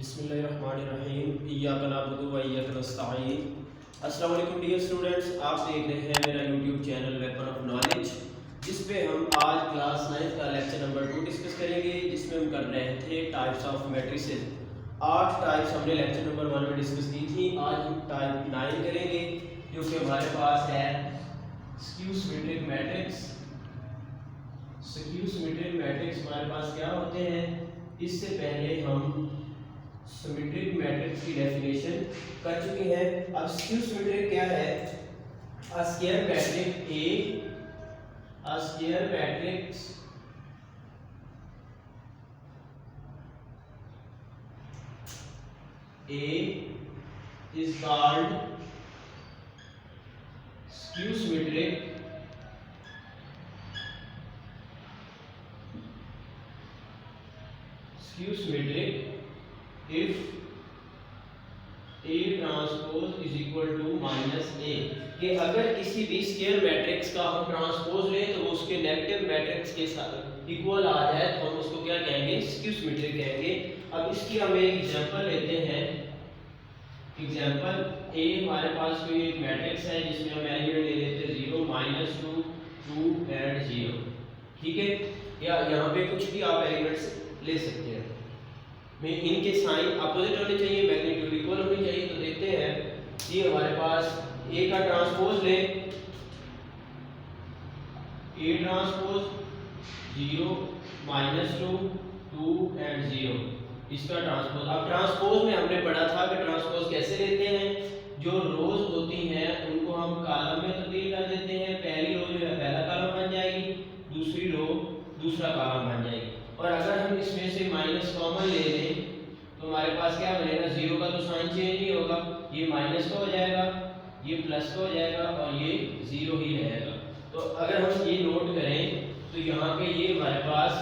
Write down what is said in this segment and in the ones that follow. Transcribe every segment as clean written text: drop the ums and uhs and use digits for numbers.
बिस्मिल्लाहिर्रहमानिर्रहीम इय्याका नअबुदु व इय्याका नस्तईन। अस्सलाम वालेकुम डियर स्टूडेंट्स, आप देख रहे हैं मेरा YouTube channel weapon of knowledge, जिस पे हम आज क्लास 9 का लेक्चर नंबर 2 डिस्कस करेंगे, जिसमें हम कर रहे थे टाइप्स ऑफ मैट्रिसेस। 8 टाइप्स हमने लेक्चर नंबर 1 में डिस्कस की थी। आज हम टाइप 9 करेंगे, जो कि हमारे पास है skew symmetric matrix. Skew symmetric matrix हमारे पास क्या होते हैं, इससे पहले हम सिमेट्रिक मैट्रिक्स की डेफिनेशन कर चुके हैं। अब स्क्यू सिमेट्रिक क्या है? A square matrix A is called skew symmetric if A transpose is equal to minus A, कि अगर किसी भी स्क्वायर मैट्रिक्स का हम ट्रांसपोज लें तो वो उसके नेगेटिव मैट्रिक्स के साथ इक्वल आ जाए तो हम उसको क्या कहेंगे? स्क्यू सिमेट्रिक कहेंगे। अब इसकी हम एक एग्जांपल लेते हैं। एग्जांपल ए, हमारे पास कोई एक मैट्रिक्स है जिसमें हम एलिमेंट ले लेते हैं 0, -2, 2 एंड 0, ठीक है? या यहाँ पे कुछ भी आप एलिमेंट्स ले सकते हैं। में इनके साइन अपोजिट होने चाहिए, मैग्नीट्यूड इक्वल होनी चाहिए। तो देखते हैं ये हमारे पास ए का ट्रांसपोज ले, ए ट्रांसपोज 0, -2, 2 एंड 0, इसका ट्रांसपोज। अब ट्रांसपोज में हमने पढ़ा था कि ट्रांसपोज कैसे लेते हैं। जो रोज होती हैं उनको हम कॉलम में तब्दील कर देते हैं। पहली रो जो है पहला कॉलम बन जाएगी, दूसरी रो दूसरा कॉलम बन जाएगी। और अगर हम इसमें से माइनस कॉमन ले लें तो हमारे पास क्या बनेगा? 0 का तो साइन चेंज नहीं होगा, ये माइनस का हो जाएगा, ये प्लस का हो जाएगा और ये 0 ही रहेगा। तो अगर हम ये नोट करें तो यहाँ पे ये हमारे पास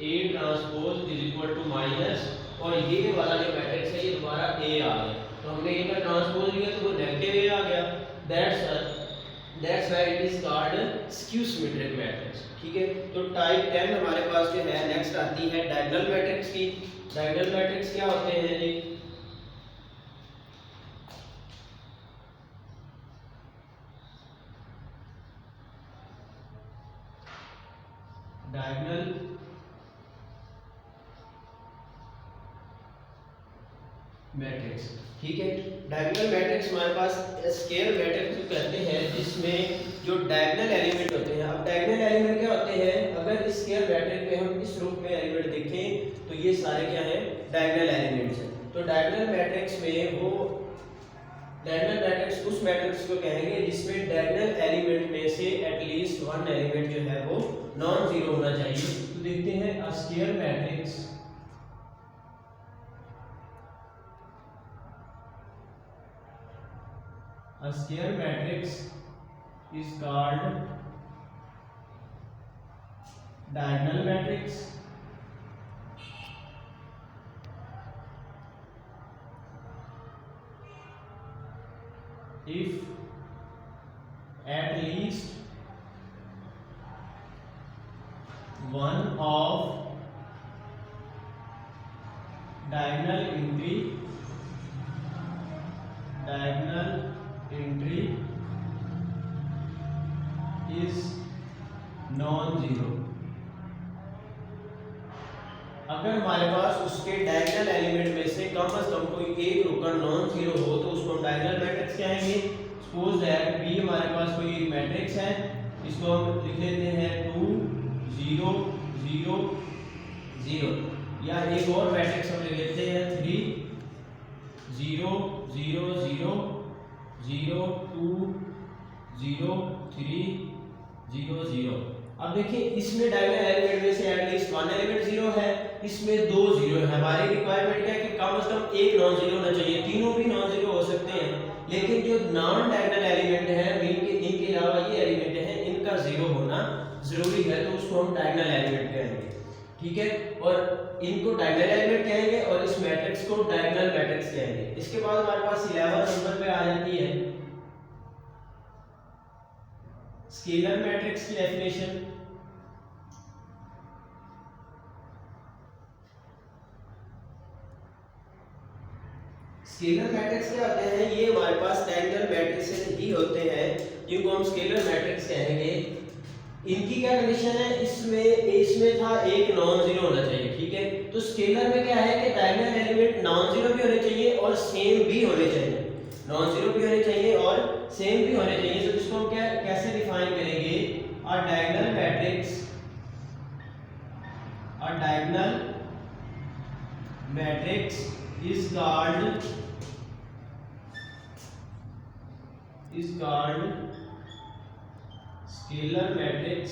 A transpose is equal to minus, और ये वाला जो मैट्रिक्स है ये दोबारा A आ गया। तो हमने A का ट्रांसपोज लिया तो वो नेगेटिव A आ गया। That's why it is called skew symmetric matrix, ठीक है? तो टाइप 10 हमारे पास जो है नेक्स्ट आती है डायगोनल मैट्रिक्स की। डायगोनल मैट्रिक्स क्या होते हैं जी? डायगोनल मैट्रिक्स, ठीक है? डायगोनल मैट्रिक्स हमारे पास स्क्वायर मैट्रिक्स को कहते हैं, जिसमें जो डायगोनल एलिमेंट होते हैं। अब डायगोनल एलिमेंट क्या होते हैं? अगर इस स्क्वायर मैट्रिक्स में हम इस रूप में एलिमेंट देखें तो ये सारे क्या हैं? डायगोनल एलिमेंट्स हैं। तो डायगोनल मैट्रिक्स में वो डायगोनल मैट्रिक्स उस मैट्रिक्स को कहेंगे जिसमें डायगोनल एलिमेंट में से एटलीस्ट वन एलिमेंट जो है वो नॉन जीरो होना चाहिए। तो देखते हैं अ square matrix A square matrix is called diagonal matrix if at least one of diagonal entry is non-zero। अगर हमारे पास उसके डायगोनल एलिमेंट में से कम कोई एक रोकर नॉन जीरो हो तो उसको हम डायगोनल मैट्रिक्स कहेंगे। सपोज दैट बी हमारे पास कोई एक मैट्रिक्स है, इसको हम लिख लेते हैं 2, 0, 0, 0, या एक और मैट्रिक्स हम लिख लेते हैं 3, 0, 0, 0, 0, 2, 0, 3, 0, 0। अब देखिए इसमें डायगोनल एलिमेंट में से एटलीस्ट वन एलिमेंट जीरो है, इसमें दो जीरो है। हमारी रिक्वायरमेंट क्या है कि कम से कम एक नॉन जीरो होना चाहिए। तीनों भी नॉन जीरो हो सकते हैं, लेकिन जो नॉन डायगोनल एलिमेंट है, इनके अलावा ये एलिमेंट है, इनका जीरो होना जरूरी है, तो उसको हम डायगोनल एलिमेंट कहेंगे, ठीक है? और इनको डायगोनल एलिमेंट कहेंगे और इस मैट्रिक्स को डायगोनल मैट्रिक्स कहेंगे। इसके बाद हमारे पास 11 नंबर पे आ जाती है स्केलर मैट्रिक्स की डेफिनेशन। स्केलर मैट्रिक्स क्या होते हैं? ये हमारे पास डायगोनल मैट्रिसेस ही होते हैं जिनको हम स्केलर मैट्रिक्स कहेंगे। इनकी क्या कंडीशन है? इसमें था एक नॉन जीरो होना चाहिए, ठीक है। तो स्केलर में क्या है कि डायगोनल एलिमेंट नॉन जीरो भी होने चाहिए और सेम भी होने चाहिए, नॉन जीरो भी होने चाहिए और सेम भी होने चाहिए। तो इसको हम क्या कैसे डिफाइन करेंगे? अ diagonal matrix, a diagonal matrix is called scalar matrix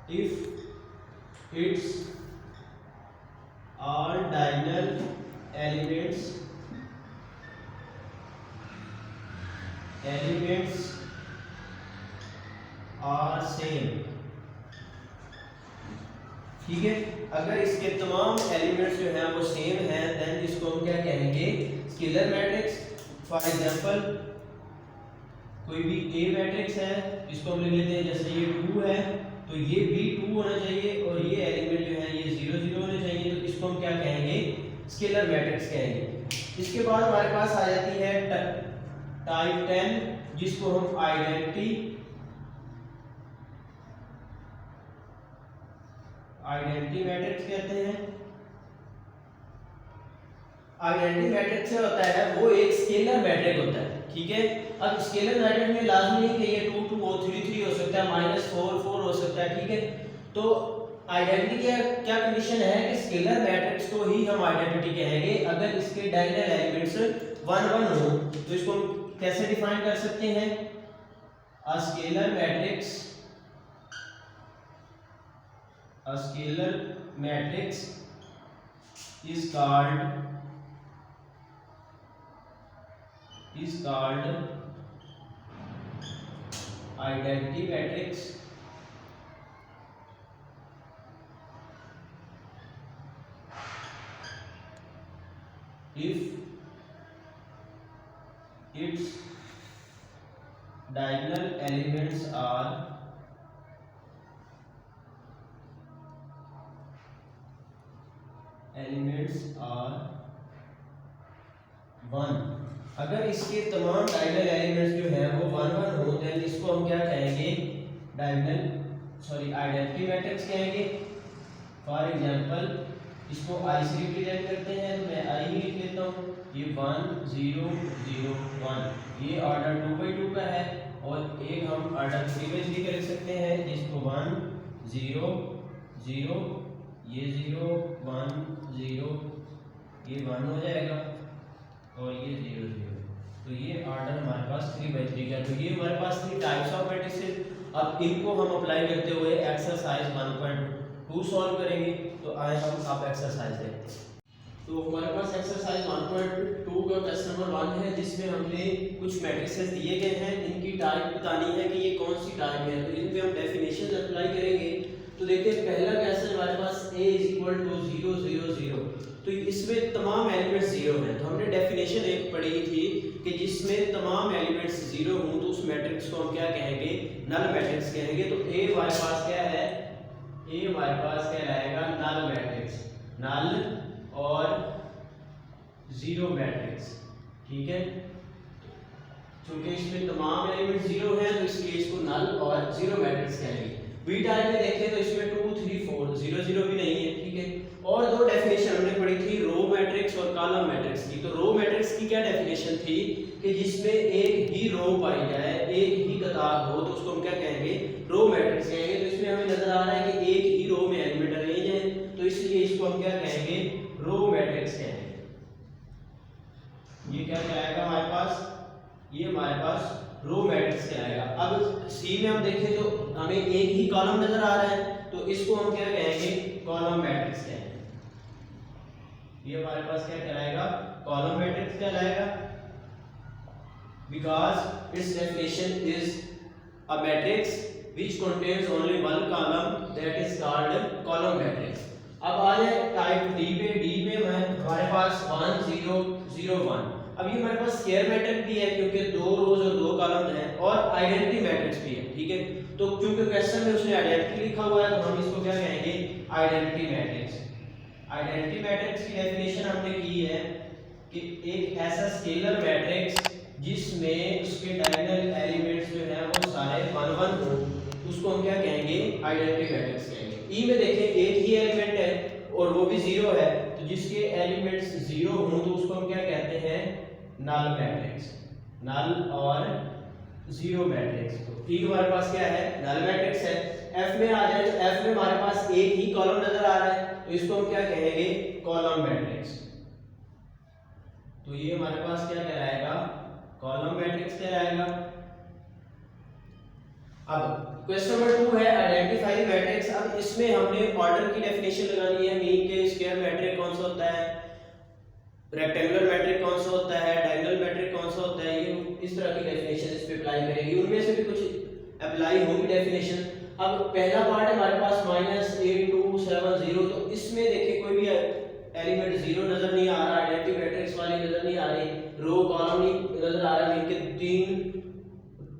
if its all diagonal elements are same, ठीक है। अगर इसके तमाम एलिमेंट्स जो हैं वो सेम हैं देन इसको हम क्या कहेंगे? Scalar matrix. फॉर एग्जांपल कोई भी ए मैट्रिक्स है इसको हम लिख लेते हैं, जैसे ये 2 है तो ये भी 2 होना चाहिए और ये एलिमेंट जो है ये 0 0 होने चाहिए, तो इसको हम क्या कहेंगे? स्केलर मैट्रिक्स कहेंगे। इसके बाद हमारे पास आ जाती है टाइप 10 जिसको हम आइडेंटिटी मैट्रिक्स कहते हैं। आइडेंटिटी मैट्रिक्स से होता है वो एक स्केलर मैट्रिक होता है, ठीक है। अब स्केलर मैट्रिक में लाजमी नहीं कि ये 2 2 हो, 3 3 हो सकता है, -4 4 हो सकता है, ठीक है। तो आइडेंटिटी क्या कंडीशन है कि स्केलर मैट्रिक्स को ही हम आइडेंटिटी कहेंगे अगर इसके डायगोनल एलिमेंट्स 1 1 हो। तो इसको हम कैसे डिफाइन कर सकते हैं? A scalar matrix is called identity matrix if its diagonal elements are one. अगर इसके तमाम डायगोनल एलिमेंट्स जो हैं वो 1 1 हो देन इसको हम क्या कहेंगे? आइडेंटिटी मैट्रिक्स कहेंगे। फॉर एग्जांपल इसको आई से रिप्रेजेंट करते हैं तो मैं आई ही लिख लेता हूँ। ये 1 0 0 1 ये ऑर्डर 2/2 का है और एक हम ऑर्डर 3/3 का लिख सकते हैं जिसको 1 0 0 ये 0 1 0 ये 1 हो जाएगा और ये 0 0, तो ये ऑर्डर हमारे पास 3/3 का। तो ये हमारे पास 3 टाइप्स ऑफ मैट्रिसेस। अब इनको हम अप्लाई करते हुए एक्सरसाइज 1.2 सॉल्व करेंगे। तो आए हम आप एक्सरसाइज देखते हैं। तो हमारे पास एक्सरसाइज 1.2 का क्वेश्चन नंबर 1 है जिसमें हमने कुछ मैट्रिसेस दिए गए हैं, इनकी टाइप बतानी है कि ये कौन सी टाइप है। तो इन पे हम डेफिनेशन अप्लाई करेंगे। तो देखते हैं पहला क्वेश्चन हमारे पास a = 0 0 0, तो इसमें तमाम एलिमेंट्स 0 हैं। तो हमने डेफिनेशन एक पढ़ी थी कि जिसमें तमाम एलिमेंट्स 0 हों तो उस मैट्रिक्स को हम क्या कहेंगे? नल मैट्रिक्स कहेंगे। तो a हमारे पास क्या है? a हमारे पास कहलाएगा नल मैट्रिक्स, नल और 0 मैट्रिक्स, ठीक है। क्योंकि इसमें तमाम एलिमेंट 0 हैं तो इसलिए इसको नल और 0 मैट्रिक्स कहेंगे। बी टाइप में देखें तो इसमें 2 3 4 0 0 भी नहीं है, ठीक है। और दो डेफिनेशन हमने पढ़ी थी रो मैट्रिक्स और कॉलम मैट्रिक्स की। तो रो मैट्रिक्स की क्या डेफिनेशन थी कि जिसमें एक ही रो पाई जाए, एक ही कतार हो तो उसको हम क्या कहेंगे? रो मैट्रिक्स कहेंगे। तो इसमें हमें नजर आ रहा है कि एक ही रो में एलिमेंट अरेंज है तो इसलिए इसको हम क्या कहेंगे? रो मैट्रिक्स कहेंगे। ये क्या कहलाएगा हमारे पास? ये हमारे पास रो मैट्रिक्स कहलाएगा। अब सी में हम देखें तो हमें एक ही कॉलम नजर आ रहा है तो इसको हम क्या कहेंगे? कॉलम मैट्रिक्स कहेंगे। ये हमारे पास क्या कहलाएगा? कॉलम मैट्रिक्स कहलाएगा। Because it's definition is a matrix which contains only one column that is called column matrix। अब आ जाए टाइप डी पे। डी पे हमारे पास 1 0 0 1। अब ये हमारे पास स्क्वायर मैट्रिक्स भी है क्योंकि 2 रोज और 2 कॉलम हैं और आइडेंटिटी मैट्रिक्स भी है, ठीक है। तो क्योंकि क्वेश्चन में उसने आइडेंटिटी लिखा हुआ है तो हम इसको क्या कहेंगे, आइडेंटिटी मैट्रिक्स। आइडेंटिटी मैट्रिक्स की डेफिनेशन हमने की है कि एक ऐसा स्केलर मैट्रिक्स जिसमें उसके डायगोनल एलिमेंट्स जो हैं वो सारे 1 1 हो, उसको हम क्या कहेंगे, आइडेंटिटी मैट्रिक्स कहेंगे। ई में देखें एक ही एलिमेंट है और वो भी 0 है, तो जिसके एलिमेंट्स 0 हों तो उसको हम क्या कहते हैं, नल मैट्रिक्स, नल और 0 मैट्रिक्स। तो ई हमारे पास क्या है, नल मैट्रिक्स है। एफ में आ जाए तो एफ में हमारे पास एक ही कॉलम नजर आ रहा है तो इसको हम क्या कहेंगे, कॉलम मैट्रिक्स। तो ये हमारे पास क्या कहलाएगा, कॉलम मैट्रिक्स कहलाएगा। अब क्वेश्चन नंबर 2 है आइडेंटिफाई मैट्रिक्स। अब इसमें हमने ऑर्डर की डेफिनेशन लगानी है, मीन के स्क्वायर मैट्रिक कौन सा होता है, रेक्टेंगुलर मैट्रिक कौन सा होता है, डायगोनल मैट्रिक कौन सा होता है, ये इस तरह की डेफिनेशन इस पे अप्लाई करेगी। उनमें से भी कुछ अप्लाई होगी डेफिनेशन। अब पहला पार्ट है हमारे पास -8 2 7 0, तो इसमें देखिए कोई भी एलिमेंट 0 नजर नहीं आ रहा, आइडेंटिटी मैट्रिक्स वाली नजर नहीं आ रही, रो कॉलम नहीं नजर आ रहा, इनके 3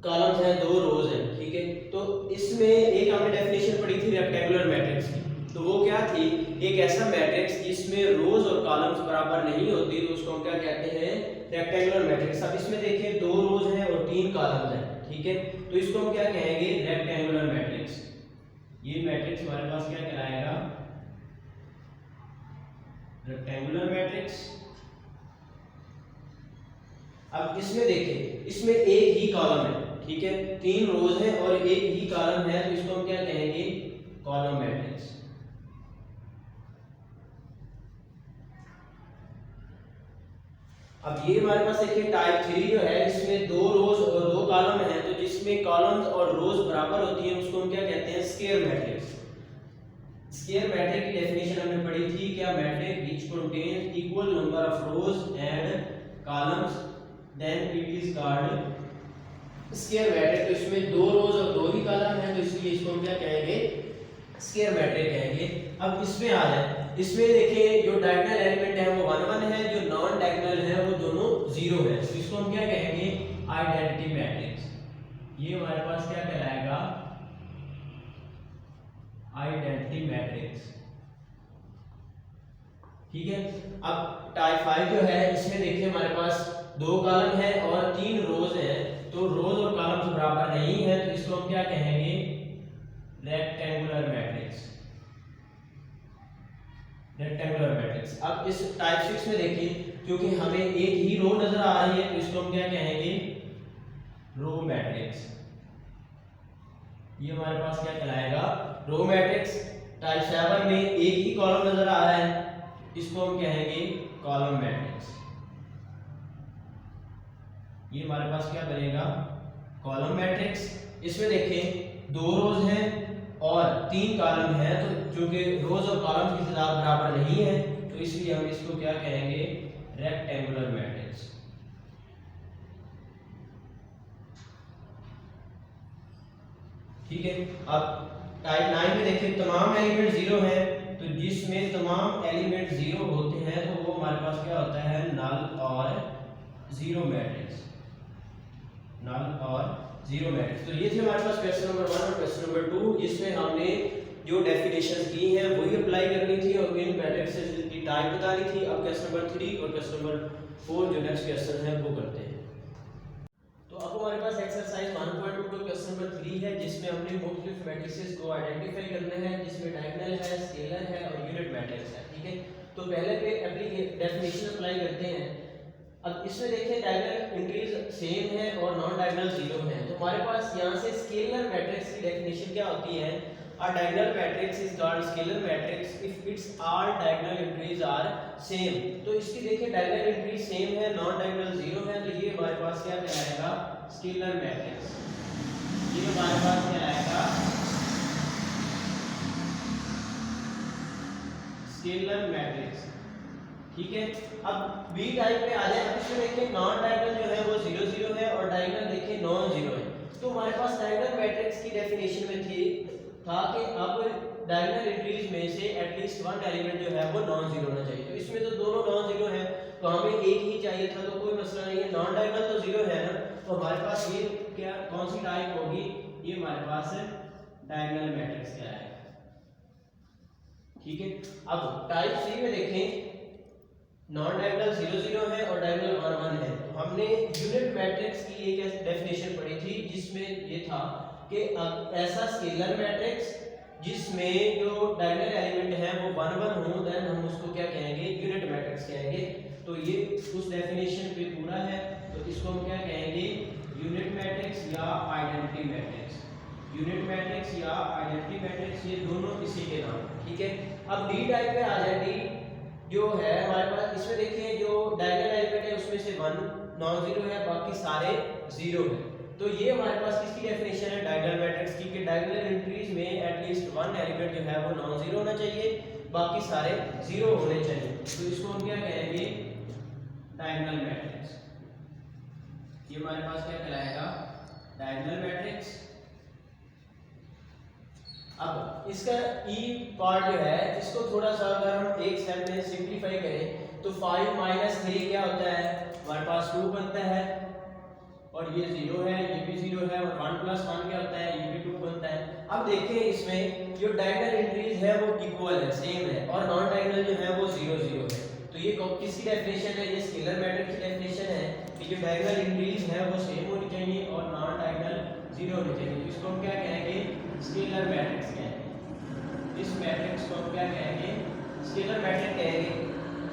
कॉलम्स हैं 2 रोज हैं, ठीक है। तो इसमें एक हमने डेफिनेशन पढ़ी थी रेक्टेंगुलर मैट्रिक्स की, तो वो क्या थी, एक ऐसा मैट्रिक्स जिसमें रोज और कॉलम्स बराबर नहीं होती तो उसको हम क्या कहते हैं, रेक्टेंगुलर मैट्रिक्स। अब इसमें देखिए 2 रोज हैं और 3 कॉलम्स हैं, ठीक है, तो इसको हम क्या कहेंगे, रेक्टेंगुलर मैट्रिक्स। ये मैट्रिक्स हमारे पास क्या कहलाएगा, रेक्टेंगुलर मैट्रिक्स। अब इसमें देखिए इसमें एक ही कॉलम है, ठीक है, 3 रोज हैं और एक ही कॉलम है, तो इसको हम क्या कहेंगे, कॉलम मैट्रिक्स। अब ये हमारे पास देखिए टाइप 3 जो है इसमें 2 रोज और 2 कॉलम हैं, तो जिसमें कॉलम्स और रोज बराबर होती हैं उसको हम क्या कहते हैं, स्क्वायर मैट्रिक्स। स्क्वायर मैट्रिक की डेफिनेशन हमने पढ़ी थी, क्या, matrix which contains equal number of rows and columns then it is called square matrix. तो इसमें 2 रोज और 2 ही कॉलम हैं, तो इसलिए इसको हम क्या कहेंगे, स्क्वायर मैट्रिक कहेंगे। अब इसमें आ जाए, इसमें देखिए जो डायगोनल एलिमेंट है वो 1 1 है, जो नॉन डायगोनल है वो दोनों 0 है, तो इसको हम क्या कहेंगे, आइडेंटिटी मैट्रिक्स। ये हमारे पास क्या कहलाएगा, आइडेंटिटी मैट्रिक्स, ठीक है। अब टाइप 5 जो है इसमें देखिए हमारे पास 2 कॉलम है और 3 रोज हैं, तो रोज और कॉलम्स बराबर नहीं है, तो इसको हम क्या कहेंगे, रेक्टेंगुलर मैट्रिक्स, रेक्टेंगुलर मैट्रिक्स। अब इस टाइप 6 में देखिए क्योंकि हमें एक ही रो नजर आ रही है तो इसको हम क्या कहेंगे, रो मैट्रिक्स। ये हमारे पास क्या कहलाएगा, रो मैट्रिक्स। टाइप 7 में एक ही कॉलम नजर आ रहा है, इसको हम कहेंगे कॉलम मैट्रिक्स। ये हमारे पास क्या बनेगा, कॉलम मैट्रिक्स। इसमें देखिए 2 रोज हैं और 3 कॉलम है, तो चूंकि रोज और कॉलम की तादाद बराबर नहीं है तो इसलिए हम इसको क्या कहेंगे, रेक्टेंगुलर मैट्रिक्स। ठीक है। अब टाइप 9 में देखिए तमाम एलिमेंट 0 हैं, तो जिसमें तमाम एलिमेंट 0 होते हैं तो वो हमारे पास क्या होता है, नल और 0 मैट्रिक्स, नल और 0 मैट्रिक्स। तो ये थे हमारे पास क्वेश्चन नंबर 1 और क्वेश्चन नंबर 2, जिसमें हमने जो डेफिनेशन की है वही अप्लाई करनी थी और इन मैट्रिक्स की टाइप बतानी थी। अब क्वेश्चन नंबर 3 और क्वेश्चन नंबर 4 जो नेक्स्ट क्वेश्चन है वो करते हैं। तो अब हमारे पास एक्सरसाइज 1.2 क्वेश्चन नंबर 3 है, जिसमें हमने मुख्तलिफ मैट्रिसेस को आइडेंटिफाई करना है, जिसमें डायगोनल है, स्केलर है और यूनिट मैट्रिक्स है, ठीक है। तो पहले पे डेफिनेशन अप्लाई करते हैं। अब इसमें देखिए डायगोनल एंट्रीज सेम है और नॉन डायगोनल 0 है, तो हमारे पास यहाँ से स्केलर मैट्रिक्स की डेफिनेशन क्या होती है, a diagonal matrix is called scalar matrix if its all diagonal entries are same। तो इसकी देखिए डायगोनल एंट्री सेम है, नॉन डायगोनल 0 है, तो ये हमारे पास क्या कहलाएगा, स्केलर मैट्रिक्स। ये हमारे पास क्या आएगा, स्केलर मैट्रिक्स, ठीक है। अब बी टाइप में आ जाए। अब इसमें देखिए नॉन डायगोनल जो है वो 0 0 है और डायगोनल देखिए नॉन 0 है, तो हमारे पास डायगोनल मैट्रिक्स की डेफिनेशन में था कि अब डायगोनल एंट्रीज में से एटलीस्ट 1 एलिमेंट जो है वो नॉन 0 होना चाहिए। तो इसमें तो दोनों नॉन 0 है, तो हमें एक ही चाहिए था, तो कोई मसला नहीं है, नॉन डायगोनल तो 0 है ना, तो हमारे पास ये क्या कौन सी टाइप होगी, ये हमारे पास डायगोनल मैट्रिक्स क्या है। ठीक है, अब टाइप सी में देखें, नॉन डायगोनल 0 0 है और डायगोनल 1 1 है। तो हमने यूनिट मैट्रिक्स की एक डेफिनेशन पढ़ी थी जिसमें ये था कि ऐसा स्केलर मैट्रिक्स जिसमें जो डायगोनल एलिमेंट है वो 1 1 हो, देन हम उसको क्या कहेंगे, यूनिट मैट्रिक्स कहेंगे। तो ये उस डेफिनेशन पे पूरा है, तो इसको हम क्या कहेंगे, यूनिट मैट्रिक्स या आइडेंटिटी मैट्रिक्स। यूनिट मैट्रिक्स या आइडेंटिटी मैट्रिक्स, ये दोनों इसी के नाम। ठीक है, अब डी टाइप पे आ जाए। डी जो है हमारे पास, इसमें देखिए जो डायगोनल एलिमेंट है उसमें से 1 नॉन जीरो है, बाकी सारे जीरो है। तो ये हमारे पास किसकी डेफिनेशन है, डायगोनल मैट्रिक्स की, कि डायगोनल एंट्रीज में एटलीस्ट 1 एलिमेंट जो है वो नॉन जीरो होना चाहिए, बाकी सारे जीरो होने चाहिए। तो इसको हम क्या कहेंगे, डायगोनल मैट्रिक्स। ये हमारे पास क्या कहलाएगा, डायगोनल मैट्रिक्स। अब इसका ई पार्ट जो है, इसको थोड़ा सा अगर हम एक स्टेप में सिंपलीफाई करें तो 5 - 3 क्या होता है, हमारे पास 2 बनता है, और ये 0 है, ये भी 0 है, और 1 + 1 क्या होता है, ये भी 2 बनता है। अब देखिए इसमें जो डायगोनल एंट्रीज है वो इक्वल है, सेम है, और नॉन डायगोनल जो है वो 0 0 है। तो ये किसकी डेफिनेशन है, ये स्केलर मैट्रिक्स की डेफिनेशन है कि जो डायगोनल एंट्रीज है वो सेम होनी चाहिए और नॉन डायगोनल 0 होनी चाहिए। तो इसको हम क्या कहेंगे, स्केलर मैट्रिक्स कहेंगे। इस मैट्रिक्स को हम क्या कहेंगे, स्केलर मैट्रिक्स कहेंगे।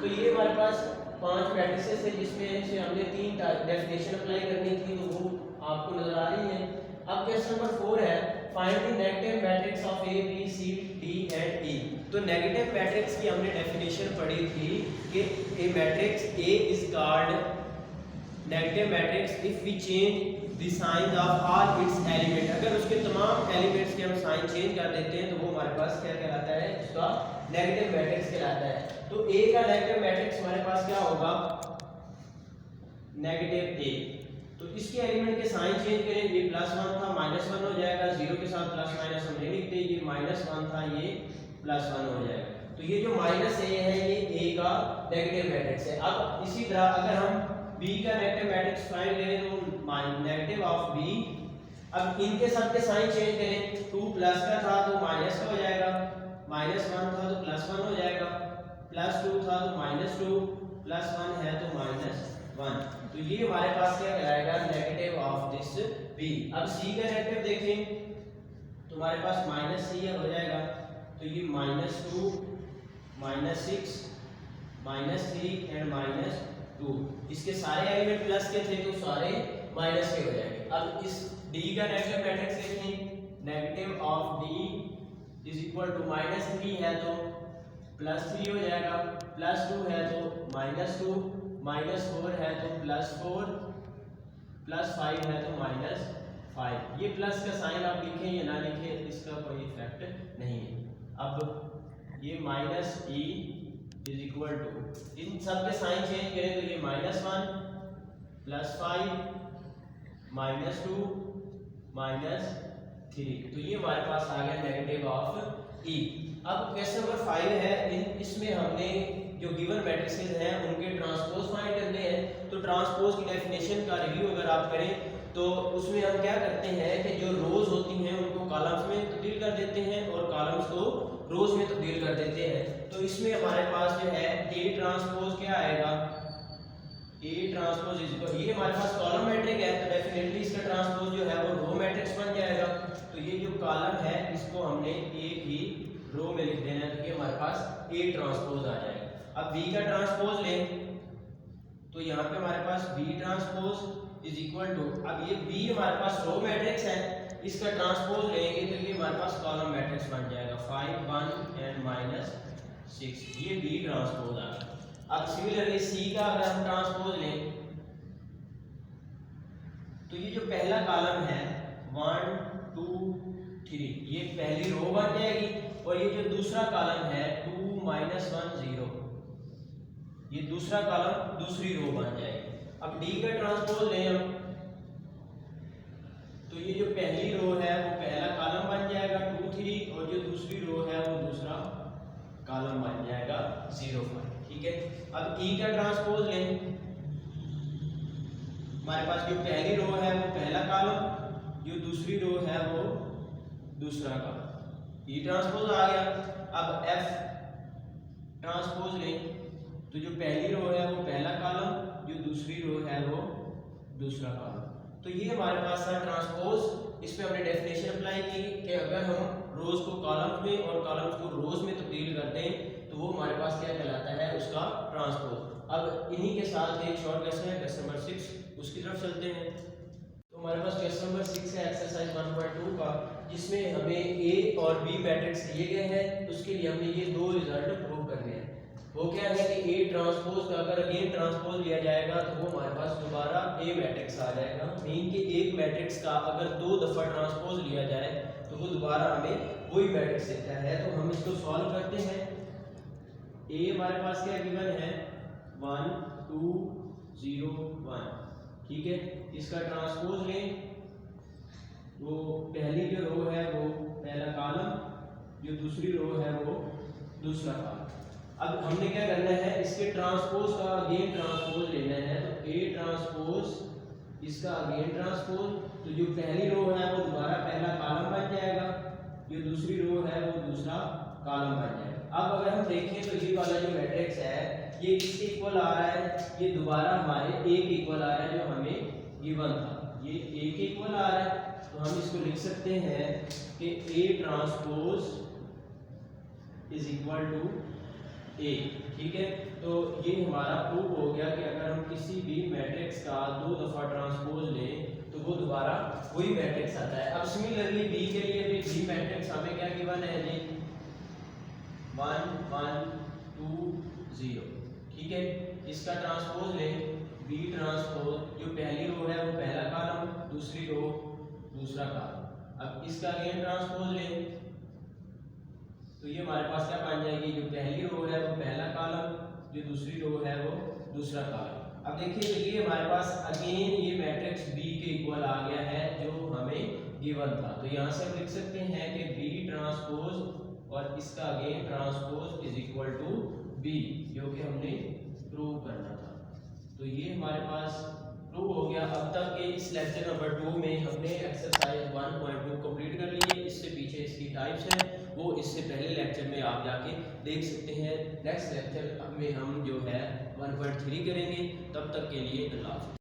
तो ये हमारे पास 5 मैट्रिसेस है जिसमें से हमने 3 डेफिनेशन अप्लाई करनी थी, तो वो आपको नजर आ रही है। अब क्वेश्चन नंबर 4 है, find the negative matrix of A B C D and E. तो नेगेटिव मैट्रिक्स की हमने डेफिनेशन पढ़ी थी कि a matrix A is called negative matrix if we change the sign of all its element. अगर उसके तमाम एलिमेंट्स के हम साइन चेंज कर देते हैं तो वो हमारे पास क्या कहलाता है, उसका नेगेटिव मैट्रिक्स कहलाता है। तो ए का नेगेटिव मैट्रिक्स हमारे पास क्या होगा, नेगेटिव ए। तो इसके एलिमेंट के साइन चेंज करें, ये +1 था, -1 हो जाएगा, 0 के साथ प्लस माइनस हम नहीं लिखते, ये -1 था, ये +1 हो जाएगा। तो ये जो -a है ये a का नेगेटिव मैट्रिक्स है। अब इसी तरह अगर हम b का नेगेटिव मैट्रिक्स फाइंड करें तो नेगेटिव ऑफ b, अब इनके सब के साइन चेंज करें, 2 प्लस का था तो माइनस का हो जाएगा, -1 था तो +1 हो जाएगा, +2 था तो -2, +1 है तो -1। तो ये हमारे पास क्या कहलाएगा, नेगेटिव ऑफ दिस b। अब c का नेगेटिव देखें तो हमारे पास -c हो जाएगा, तो ये -2, -6, -3 एंड -2। इसके सारे एलिमेंट प्लस के थे तो सारे माइनस के हो जाएंगे। अब इस d का नेगेटिव मैट्रिक्स देखें, negative of d is equal to -3 है तो +3 हो जाएगा, +2 है तो -2, -4 है तो +4, +5 है तो -5। ये प्लस का साइन आप लिखें या ना लिखें इसका कोई इफेक्ट नहीं है। अब ये -e इज इक्वल टू, इन सब के साइन चेंज करें तो ये -1, +5, -2, -3। तो ये हमारे पास आ गया नेगेटिव ऑफ e। अब क्वेश्चन नंबर 5 है, इसमें हमने जो गिवन मैट्रिसेस हैं उनके ट्रांसपोज फाइंड करने हैं। तो ट्रांसपोज की डेफिनेशन का रिव्यू अगर आप करें तो उसमें हम क्या करते हैं कि जो रोज होती हैं उनको कॉलम्स में तब्दील कर देते हैं और कॉलम्स को रोज में तब्दील कर देते हैं। तो इसमें हमारे पास जो है A ट्रांसपोज क्या आएगा, A ट्रांसपोज इज इक्वल, ये हमारे पास कॉलम मैट्रिक है तो डेफिनेटली इसका ट्रांसपोज जो है वो रो मैट्रिक्स बन जाएगा। तो ये जो कॉलम है इसको हमने एक ही रो में लिख देना है, तो ये हमारे पास A ट्रांसपोज आ जाएगा। अब B का ट्रांसपोज लें तो यहाँ पे हमारे पास B transpose is equal to, अब ये B हमारे पास रो मैट्रिक्स है, इसका ट्रांसपोज लेंगे तो ये हमारे पास कॉलम मैट्रिक्स बन जाएगा, 5 1 एंड -6। ये B ट्रांसपोज आ गया। अब सिमिलरली C का अगर हम ट्रांसपोज लें तो ये जो पहला कॉलम है 1 2 3, ये पहली रो बन जाएगी, और ये जो दूसरा कॉलम है 2 -1 0, ये दूसरा कॉलम दूसरी रो बन जाएगी। अब D का ट्रांसपोज लें हम तो ये जो पहली रो है वो पहला कॉलम बन जाएगा 2 3, और जो दूसरी रो है वो दूसरा कॉलम बन जाएगा 0 5। ठीक है, अब E का ट्रांसपोज लें, हमारे पास जो पहली रो है वो पहला कॉलम जो दूसरी रो है वो दूसरा कॉलम, ई ट्रांसपोज आ गया। अब एफ ट्रांसपोज लें तो जो पहली रो है वो पहला कॉलम, जो दूसरी रो है वो दूसरा कॉलम। तो ये हमारे पास था ट्रांसपोज। इस पे हमने डेफिनेशन अप्लाई की कि अगर हम रोज को कॉलम्स में और कॉलम्स को रोज में तब्दील कर दें तो वो हमारे पास क्या कहलाता है, उसका ट्रांसपोज। अब इन्हीं के साथ एक शॉर्ट क्वेश्चन है क्वेश्चन नंबर 6, उसकी तरफ चलते हैं। तो हमारे पास क्वेश्चन नंबर 6 है एक्सरसाइज 1.2 का, जिसमें हमें ए और बी मैट्रिक्स दिए गए हैं। उसके लिए हमने ये दो रिजल्ट प्रूव करने हैं। वो क्या है कि ए ट्रांसपोज का अगर अगेन ट्रांसपोज लिया जाएगा तो वो हमारे पास दोबारा ए मैट्रिक्स आ जाएगा। मीन कि एक मैट्रिक्स का अगर दो दफ़ा ट्रांसपोज लिया जाए तो वो दोबारा हमें वही मैट्रिक्स देता है। तो हम इसको सॉल्व करते हैं। ए हमारे पास क्या गिवन है 1 2 0 1, ठीक है। इसका ट्रांसपोज लें तो पहली जो रो है वो पहला कॉलम, जो दूसरी रो है वो दूसरा कॉलम। अब हमने क्या करना है, इसके ट्रांसपोज का अगेन ट्रांसपोज लेना है। तो ए ट्रांसपोज इसका अगेन ट्रांसपोज, तो जो पहली रो है वो दोबारा पहला कॉलम बन जाएगा, जो दूसरी रो है वो दूसरा कॉलम बन जाएगा। अब अगर हम देखें तो ये वाला जो मैट्रिक्स है ये किसके इक्वल आ रहा है, ये दोबारा हमारे ए के इक्वल आ रहा है जो हमें गिवन था, ये ए के इक्वल आ रहा है। तो हम इसको लिख सकते हैं कि A transpose is equal to A, ठीक है। तो ये हमारा प्रूव हो गया कि अगर हम किसी भी मैट्रिक्स का दो दफा ट्रांसपोज लें तो वो दोबारा वही मैट्रिक्स आता है। अब सिमिलरली बी के लिए भी बी मैट्रिक्स हमें क्या गिवन है जी 1 1 2 0, ठीक है। इसका ट्रांसपोज लें बी ट्रांसपोज, जो पहली रो है वो पहला कॉलम, दूसरी रो दूसरा कॉलम। अब इसका अगेन ट्रांसपोज लें तो ये हमारे पास क्या बन जाएगी, जो पहली रो है वो पहला कॉलम, जो दूसरी रो है वो दूसरा कॉलम। अब देखिए तो ये हमारे पास अगेन ये मैट्रिक्स बी के इक्वल आ गया है जो हमें गिवन था। तो यहाँ से हम लिख सकते हैं कि बी ट्रांसपोज और इसका again transpose is equal to B, जो कि हमने प्रूव करना था। तो ये हमारे पास प्रूव हो गया। अब तक के इस लेक्चर नंबर 2 में हमने एक्सरसाइज 1.2 कंप्लीट कर ली है। इससे पीछे इसकी टाइप्स हैं वो इससे पहले लेक्चर में आप जाके देख सकते हैं। नेक्स्ट लेक्चर में हम जो है 1.3 करेंगे। तब तक के लिए अल्लाह हाफ़िज़।